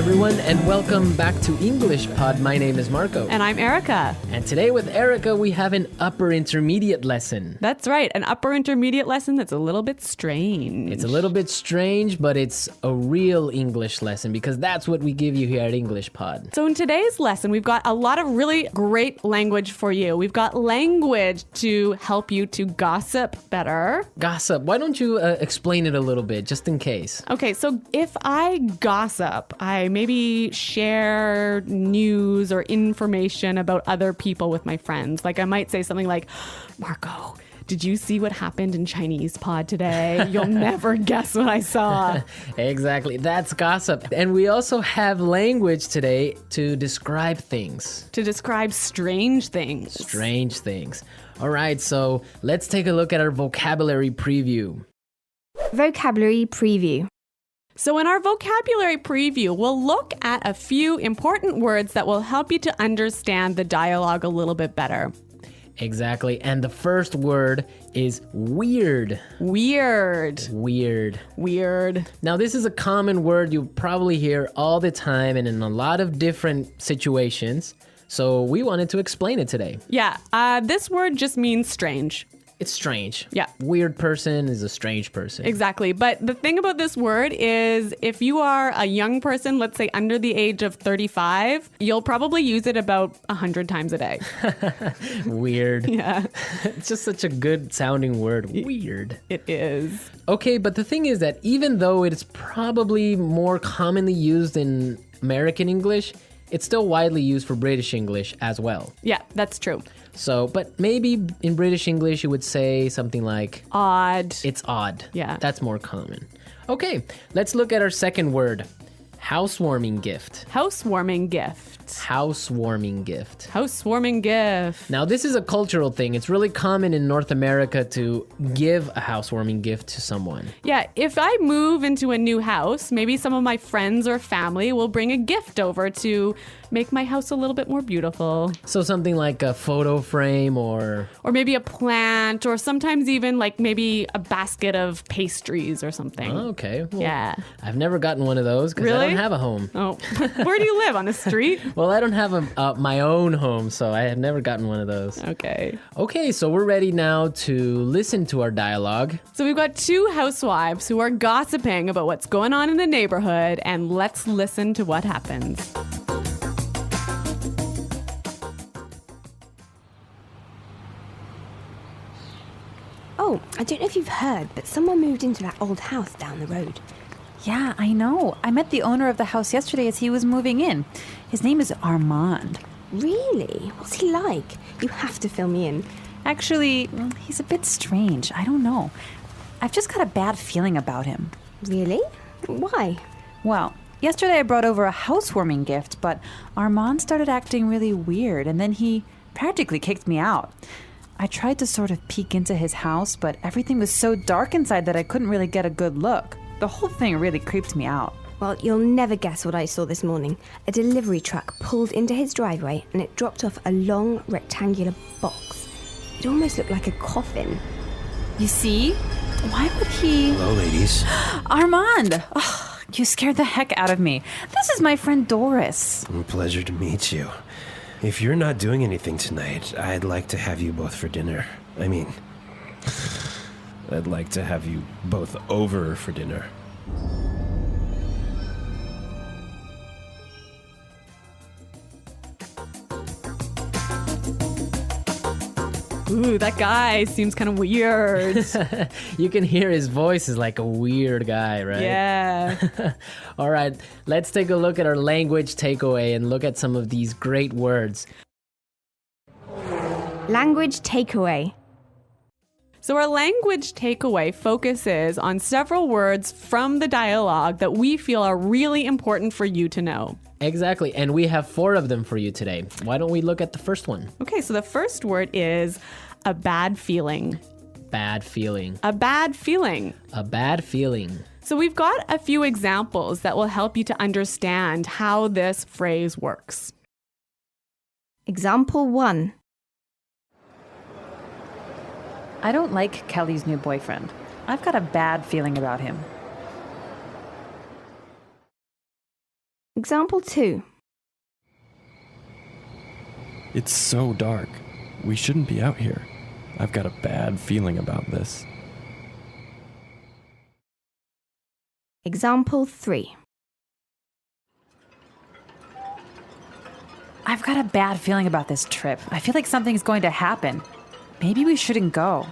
everyone, and welcome back to Englishpod. My name is Marco. And I'm Erica. And today with Erica, we have an upper intermediate lesson. That's right, an upper intermediate lesson that's a little bit strange. It's a little bit strange, but it's a real English lesson because that's what we give you here at Englishpod. So in today's lesson, we've got a lot of really great language for you. We've got language to help you to gossip better. Gossip. Why don't you explain it a little bit, just in case? Okay, so if I gossip, I maybe share news or information about other people with my friends. Like I might say something like, Marco, did you see what happened in Englishpod today? You'll never guess what I saw. Exactly. That's gossip. And we also have language today to describe things. To describe strange things. Strange things. All right, so let's take a look at our vocabulary preview. Vocabulary preview. So in our vocabulary preview, we'll look at a few important words that will help you to understand the dialogue a little bit better. Exactly. And the first word is weird. Weird. Weird. Weird. Now, this is a common word you probably hear all the time and in a lot of different situations. So we wanted to explain it today. Yeah, this word just means strange. It's strange. Yeah. Weird person is a strange person. Exactly. But the thing about this word is if you are a young person, let's say under the age of 35, you'll probably use it about 100 times a day. Weird. Yeah. It's just such a good sounding word. Weird. It is. Okay, but the thing is that even though it's probably more commonly used in American English, it's still widely used for British English as well. Yeah, that's true. So, but maybe in British English, you would say something like... Odd. It's odd. Yeah. That's more common. Okay, let's look at our second word. Housewarming gift. Housewarming gift. Housewarming gift. Housewarming gift. Now, this is a cultural thing. It's really common in North America to give a housewarming gift to someone. Yeah, if I move into a new house, maybe some of my friends or family will bring a gift over to make my house a little bit more beautiful. So something like a photo frame or maybe a plant, or sometimes even like maybe a basket of pastries or something. Oh, okay. Well, Yeah. I've never gotten one of those because Really? I don't have a home. Oh, where do you live? On the street? Well, I don't have my own home, so I have never gotten one of those. Okay. Okay, so we're ready now to listen to our dialogue. So we've got two housewives who are gossiping about what's going on in the neighborhood, and let's listen to what happens. Oh, I don't know if you've heard, but someone moved into that old house down the road. Yeah, I know. I met the owner of the house yesterday as he was moving in. His name is Armand. Really? What's he like? You have to fill me in. Actually, he's a bit strange. I don't know. I've just got a bad feeling about him. Really? Why? Well, yesterday I brought over a housewarming gift, but Armand started acting really weird, and then he practically kicked me out. I tried to sort of peek into his house, but everything was so dark inside that I couldn't really get a good look. The whole thing really creeped me out. Well, you'll never guess what I saw this morning. A delivery truck pulled into his driveway and it dropped off a long rectangular box. It almost looked like a coffin. You see? Why would he... Hello, ladies. Armand! Oh, you scared the heck out of me. This is my friend Doris. Pleasure to meet you. If you're not doing anything tonight, I'd like to have you both for dinner. I mean, I'd like to have you both over for dinner. Ooh, that guy seems kind of weird. You can hear his voice is like a weird guy, right? Yeah. All right, let's take a look at our language takeaway and look at some of these great words. Language takeaway. So our language takeaway focuses on several words from the dialogue that we feel are really important for you to know. Exactly, and we have 4 of them for you today. Why don't we look at the first one? Okay, so the first word is a bad feeling. Bad feeling. A bad feeling. A bad feeling. So we've got a few examples that will help you to understand how this phrase works. Example 1. I don't like Kelly's new boyfriend. I've got a bad feeling about him. Example 2. It's so dark. We shouldn't be out here. I've got a bad feeling about this. Example 3. I've got a bad feeling about this trip. I feel like something's going to happen. Maybe we shouldn't go.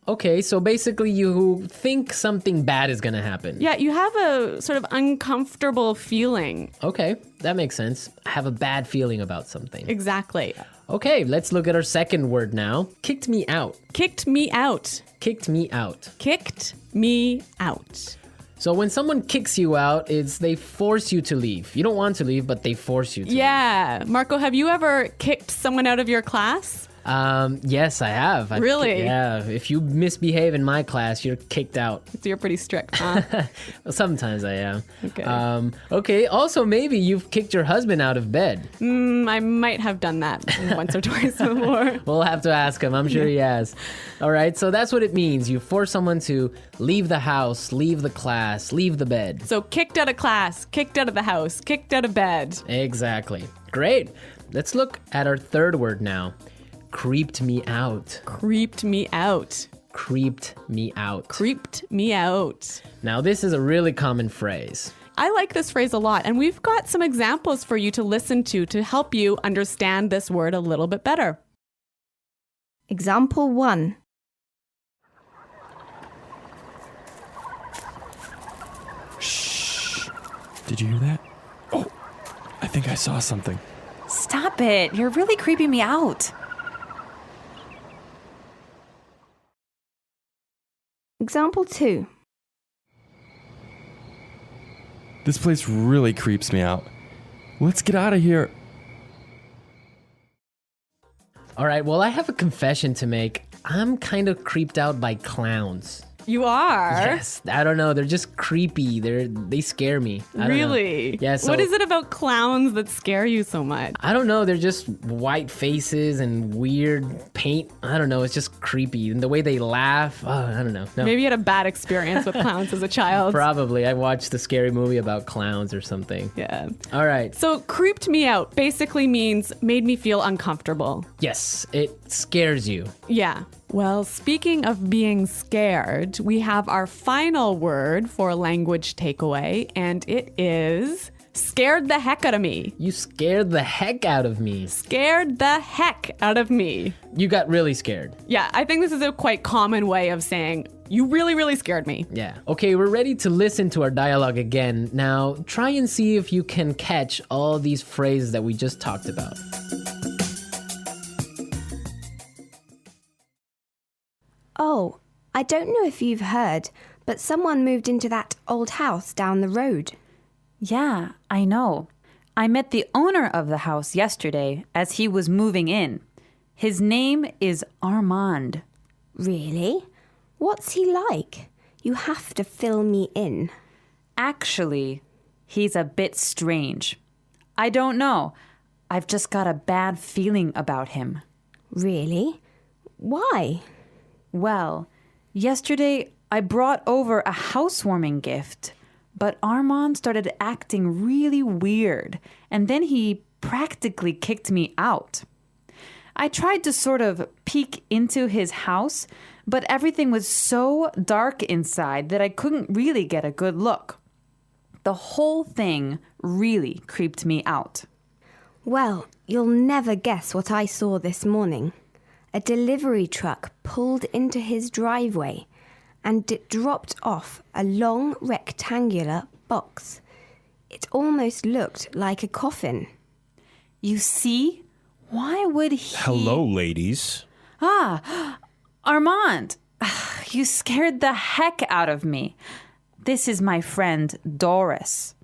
Okay, so basically you think something bad is going to happen. Yeah, you have a sort of uncomfortable feeling. Okay, that makes sense. I have a bad feeling about something. Exactly. Okay, let's look at our second word now. Kicked me out. Kicked me out. Kicked me out. Kicked me out. So when someone kicks you out, it's they force you to leave. You don't want to leave, but they force you to Yeah. Marco, have you ever kicked someone out of your class? leave. Yes, I have. Really? Yeah. If you misbehave in my class, you're kicked out. So you're pretty strict, huh? Well, sometimes I am. Okay. Okay, also maybe you've kicked your husband out of bed. I might have done that once or twice before. We'll have to ask him. I'm sure he has. All right, so that's what it means. You force someone to leave the house, leave the class, leave the bed. So kicked out of class, kicked out of the house, kicked out of bed. Exactly. Great. Let's look at our third word now. Creeped me out. Creeped me out. Creeped me out. Creeped me out. Now, this is a really common phrase. I like this phrase a lot, and we've got some examples for you to listen to help you understand this word a little bit better. Example 1. Shh. Did you hear that? Oh, I think I saw something. Stop it. You're really creeping me out. Example 2. This place really creeps me out. Let's get out of here. All right, well, I have a confession to make. I'm kind of creeped out by clowns. You are? Yes, I don't know. They're just creepy. They scare me. I don't know. Really? Yeah. So, what is it about clowns that scare you so much? I don't know. They're just white faces and weird paint. I don't know. It's just creepy. And the way they laugh. Oh, I don't know. No. Maybe you had a bad experience with clowns as a child. Probably. I watched a scary movie about clowns or something. Yeah. All right. So creeped me out basically means made me feel uncomfortable. Yes, it scares you. Yeah. Well, speaking of being scared, we have our final word for language takeaway, and it is scared the heck out of me. You scared the heck out of me. Scared the heck out of me. You got really scared. Yeah, I think this is a quite common way of saying, you really, really scared me. Yeah. Okay, we're ready to listen to our dialogue again. Now, try and see if you can catch all these phrases that we just talked about. Oh, I don't know if you've heard, but someone moved into that old house down the road. Yeah, I know. I met the owner of the house yesterday as he was moving in. His name is Armand. Really? What's he like? You have to fill me in. Actually, he's a bit strange. I don't know. I've just got a bad feeling about him. Really? Why? Well, yesterday I brought over a housewarming gift, but Armand started acting really weird, and then he practically kicked me out. I tried to sort of peek into his house, but everything was so dark inside that I couldn't really get a good look. The whole thing really creeped me out. Well, you'll never guess what I saw this morning. A delivery truck pulled into his driveway and it dropped off a long rectangular box. It almost looked like a coffin. You see? Why would he... Hello, ladies. Armand, you scared the heck out of me. This is my friend Doris.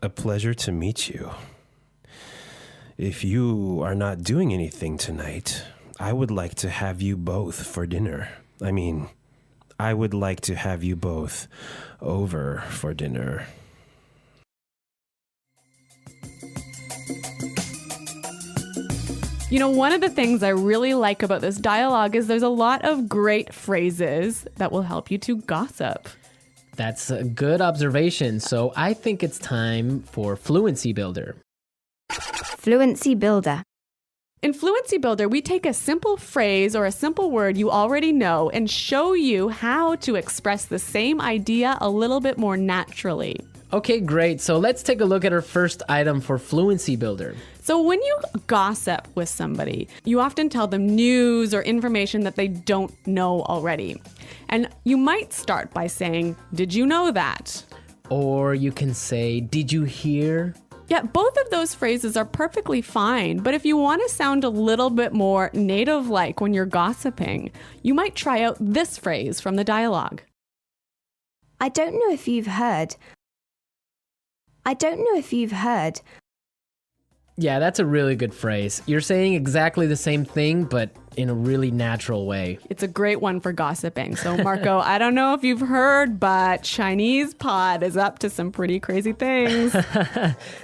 A pleasure to meet you. If you are not doing anything tonight, I would like to have you both for dinner. I would like to have you both over for dinner. You know, one of the things I really like about this dialogue is there's a lot of great phrases that will help you to gossip. That's a good observation. So I think it's time for Fluency Builder. Fluency Builder. In Fluency Builder, we take a simple phrase or a simple word you already know and show you how to express the same idea a little bit more naturally. Okay, great. So let's take a look at our first item for Fluency Builder. So when you gossip with somebody, you often tell them news or information that they don't know already. And you might start by saying, "Did you know that?" Or you can say, "Did you hear?" Yeah, both of those phrases are perfectly fine, but if you want to sound a little bit more native-like when you're gossiping, you might try out this phrase from the dialogue. I don't know if you've heard. Yeah, that's a really good phrase. You're saying exactly the same thing, but in a really natural way. It's a great one for gossiping. So, Marco, I don't know if you've heard, but Chinese pod is up to some pretty crazy things.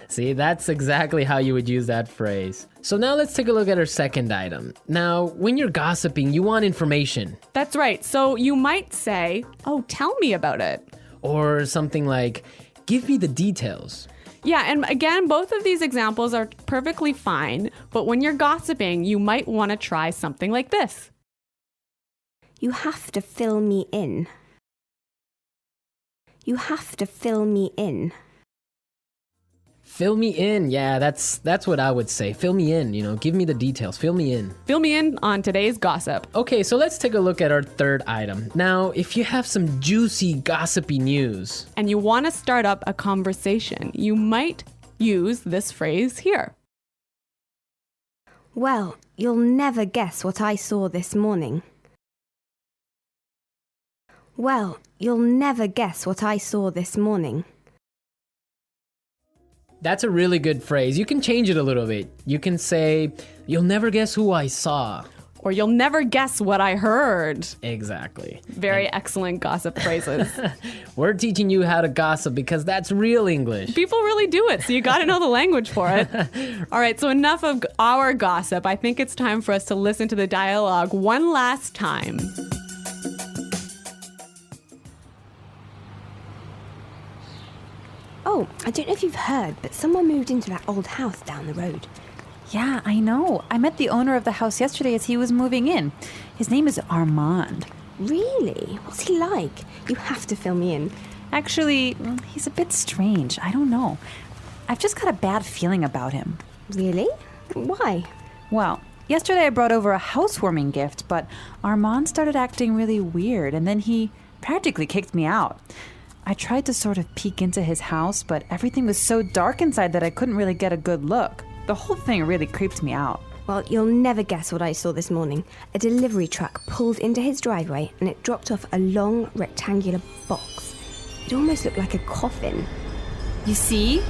See, that's exactly how you would use that phrase. So now let's take a look at our second item. Now, when you're gossiping, you want information. That's right. So you might say, "Oh, tell me about it." Or something like, "Give me the details." Yeah, and again, both of these examples are perfectly fine, but when you're gossiping, you might want to try something like this. You have to fill me in. You have to fill me in. Fill me in. Yeah, that's what I would say. Fill me in, give me the details. Fill me in. Fill me in on today's gossip. Okay, so let's take a look at our third item. Now, if you have some juicy, gossipy news, And you want to start up a conversation, you might use this phrase here. Well, you'll never guess what I saw this morning. Well, you'll never guess what I saw this morning. that's a really good phrase. You can change it a little bit. You can say, "You'll never guess who I saw." Or "You'll never guess what I heard." Exactly. Very excellent gossip phrases. We're teaching you how to gossip because that's real English. People really do it, so you got to know the language for it. All right, so enough of our gossip. I think it's time for us to listen to the dialogue one last time. Oh, I don't know if you've heard, but someone moved into that old house down the road. Yeah, I know. I met the owner of the house yesterday as he was moving in. His name is Armand. Really? What's he like? You have to fill me in. Actually, he's a bit strange. I don't know. I've just got a bad feeling about him. Really? Why? Well, yesterday I brought over a housewarming gift, but Armand started acting really weird, and then he practically kicked me out. I tried to sort of peek into his house, but everything was so dark inside that I couldn't really get a good look. The whole thing really creeped me out. Well, you'll never guess what I saw this morning. A delivery truck pulled into his driveway and it dropped off a long rectangular box. It almost looked like a coffin. You see?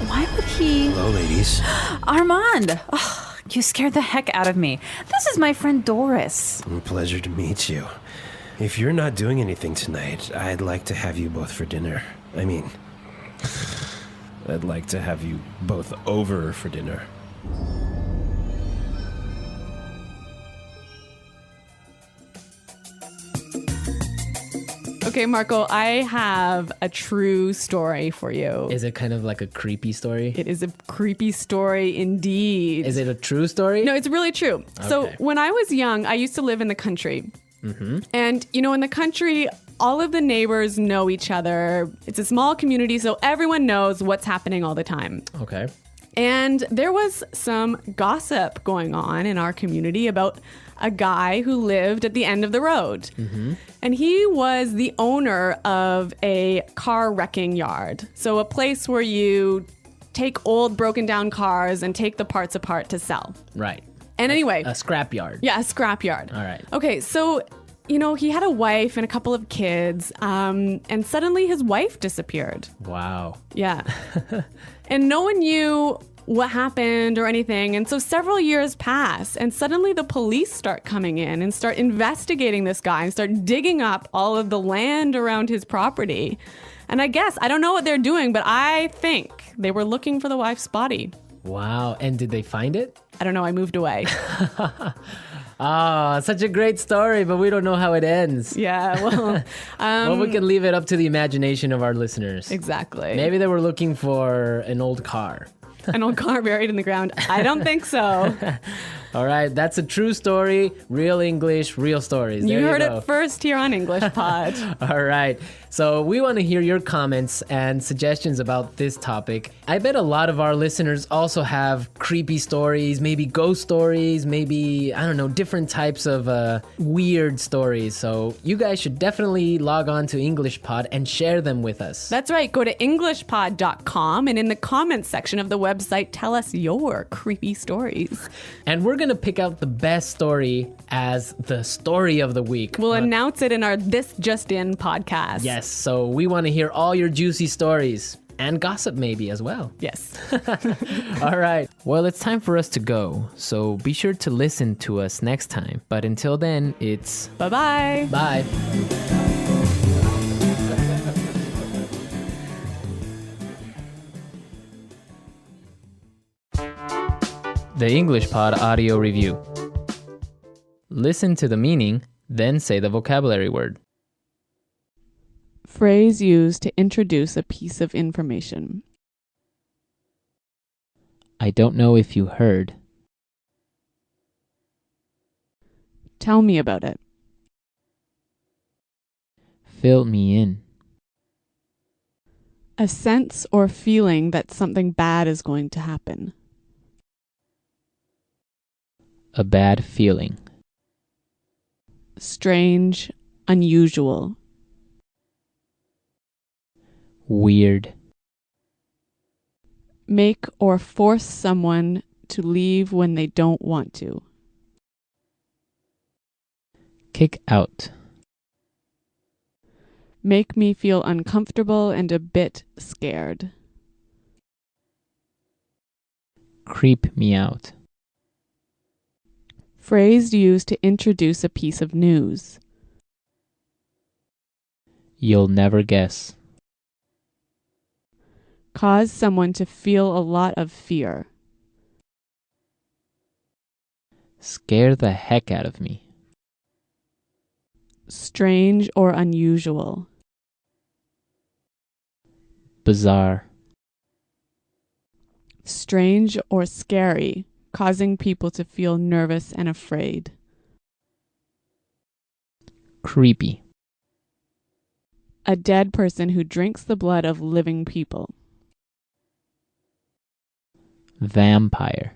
Why would he... Hello, ladies. Armand! Oh, you scared the heck out of me. This is my friend Doris. Pleasure to meet you. If you're not doing anything tonight, I'd like to have you both for dinner. I mean, I'd like to have you both over for dinner. Okay, Marco, I have a true story for you. Is it kind of like a creepy story? It is a creepy story indeed. Is it a true story? No, it's really true. So Okay. when I was young, I used to live in the country. And, in the country, all of the neighbors know each other. It's a small community, so everyone knows what's happening all the time. Okay. And there was some gossip going on in our community about a guy who lived at the end of the road. And he was the owner of a car wrecking yard. So a place where you take old broken down cars and take the parts apart to sell. Right. And anyway. A scrapyard. Yeah, a scrapyard. All right. Okay, so, he had a wife and a couple of kids, and suddenly his wife disappeared. Wow. Yeah. And no one knew what happened or anything. And so several years pass, and suddenly the police start coming in and start investigating this guy and start digging up all of the land around his property. And I don't know what they're doing, but I think they were looking for the wife's body. Wow. And did they find it? I don't know, I moved away. Ah, such a great story, but we don't know how it ends. Yeah, well, Well, we can leave it up to the imagination of our listeners. exactly. Maybe they were looking for an old car. An old car buried in the ground. I don't think so. All right, that's a true story. Real English, real stories. You There heard go. it first here on Englishpod. All right. So we want to hear your comments and suggestions about this topic. I bet a lot of our listeners also have creepy stories, maybe ghost stories, maybe, I don't know, different types of weird stories. So you guys should definitely log on to Englishpod and share them with us. That's right. Go to Englishpod.com and in the comments section of the website, tell us your creepy stories. And we're going to pick out the best story as the story of the week. We'll announce it in our This Just In podcast. Yes, so we want to hear all your juicy stories and gossip maybe as well. Yes. All right. Well, it's time for us to go. So be sure to listen to us next time. But until then, it's Bye-bye. bye. The Englishpod audio review. Listen to the meaning, then say the vocabulary word. Phrase used to introduce a piece of information. I don't know if you heard. Tell me about it. Fill me in. A sense or feeling that something bad is going to happen. A bad feeling. Strange, unusual. Weird. Make or force someone to leave when they don't want to. Kick out. Make me feel uncomfortable and a bit scared. Creep me out. Phrase used to introduce a piece of news. You'll never guess. Cause someone to feel a lot of fear. Scare the heck out of me. Strange or unusual. Bizarre. Strange or scary, causing people to feel nervous and afraid. Creepy. A dead person who drinks the blood of living people. Vampire.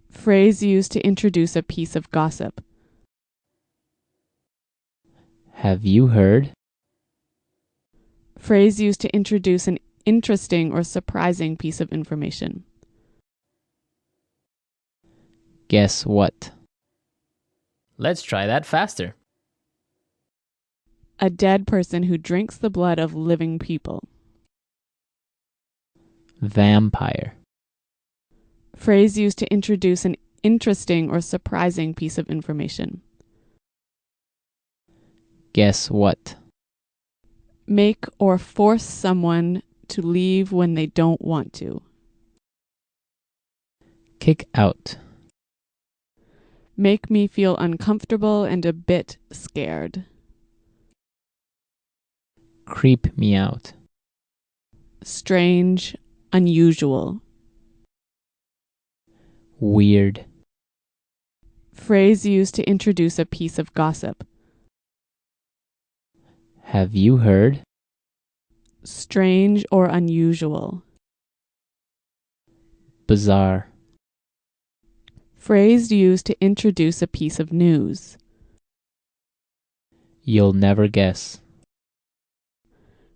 Phrase used to introduce a piece of gossip. Have you heard? Phrase used to introduce an interesting or surprising piece of information. Guess what? Let's try that faster. A dead person who drinks the blood of living people. Vampire. Phrase used to introduce an interesting or surprising piece of information. Guess what? Make or force someone to leave when they don't want to. Kick out. Make me feel uncomfortable and a bit scared. Creep me out. Strange, unusual. Weird. Phrase used to introduce a piece of gossip. Have you heard? Strange or unusual. Bizarre. Phrase used to introduce a piece of news. You'll never guess.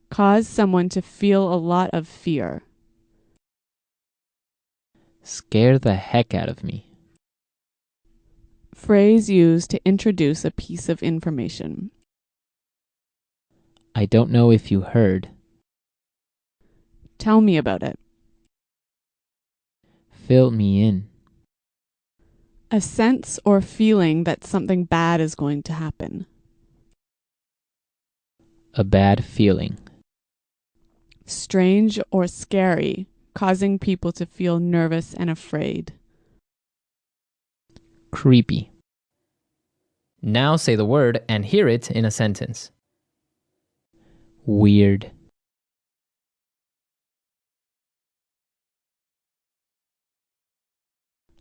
Cause someone to feel a lot of fear. Scare the heck out of me. Phrase used to introduce a piece of information. I don't know if you heard. Tell me about it. Fill me in. A sense or feeling that something bad is going to happen. A bad feeling. Strange or scary, causing people to feel nervous and afraid. Creepy. Now say the word and hear it in a sentence. Weird.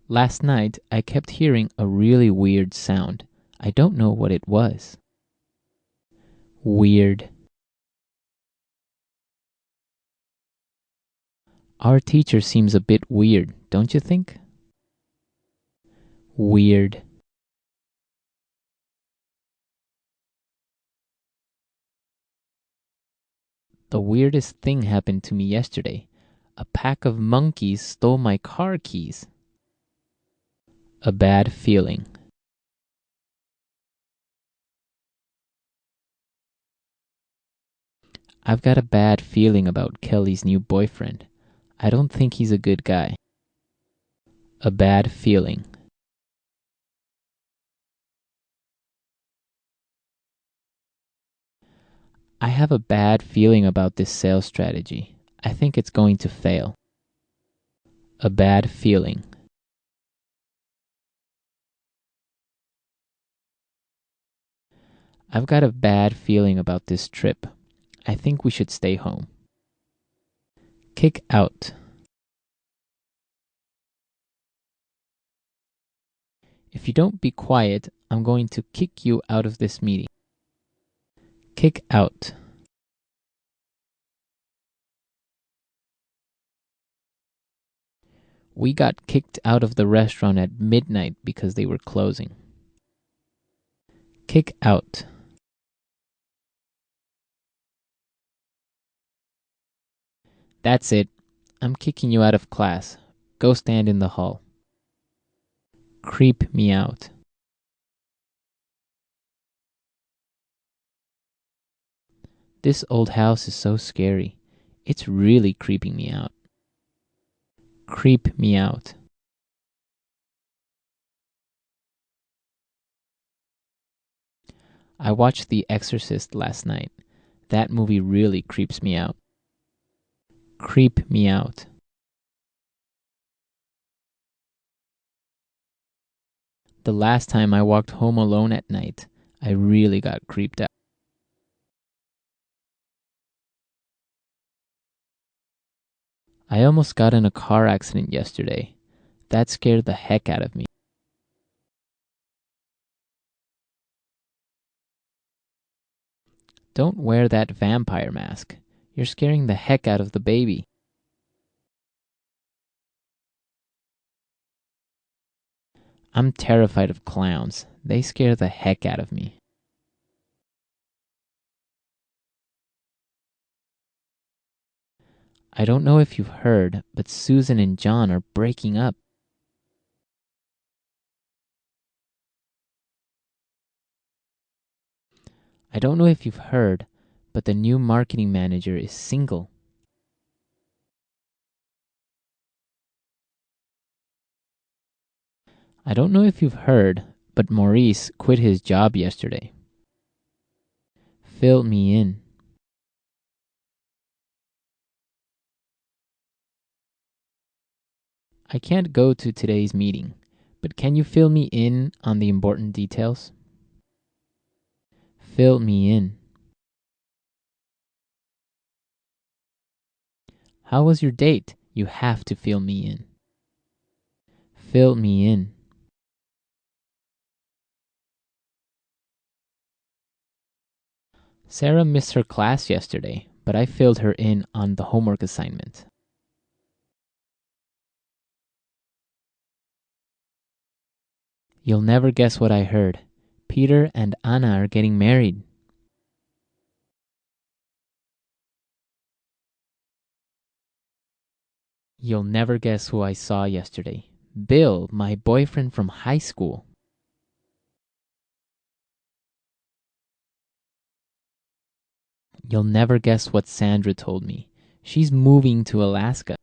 Last night, I kept hearing a really weird sound. I don't know what it was. Weird. Our teacher seems a bit weird, don't you think? Weird. The weirdest thing happened to me yesterday. A pack of monkeys stole my car keys. A bad feeling. I've got a bad feeling about Kelly's new boyfriend. I don't think he's a good guy. A bad feeling. I have a bad feeling about this sales strategy. I think it's going to fail. A bad feeling. I've got a bad feeling about this trip. I think we should stay home. Kick out. If you don't be quiet, I'm going to kick you out of this meeting. Kick out. We got kicked out of the restaurant at midnight because they were closing. Kick out. That's it. I'm kicking you out of class. Go stand in the hall. Creep me out. This old house is so scary. It's really creeping me out. Creep me out. I watched The Exorcist last night. That movie really creeps me out. Creep me out. The last time I walked home alone at night, I really got creeped out. I almost got in a car accident yesterday. That scared the heck out of me. Don't wear that vampire mask. You're scaring the heck out of the baby. I'm terrified of clowns. They scare the heck out of me. I don't know if you've heard, but Susan and John are breaking up. I don't know if you've heard, but the new marketing manager is single. I don't know if you've heard, but Maurice quit his job yesterday. Fill me in. I can't go to today's meeting, but can you fill me in on the important details? Fill me in. How was your date? You have to fill me in. Fill me in. Sarah missed her class yesterday, but I filled her in on the homework assignment. You'll never guess what I heard. Peter and Anna are getting married. You'll never guess who I saw yesterday. Bill, my boyfriend from high school. You'll never guess what Sandra told me. She's moving to Alaska.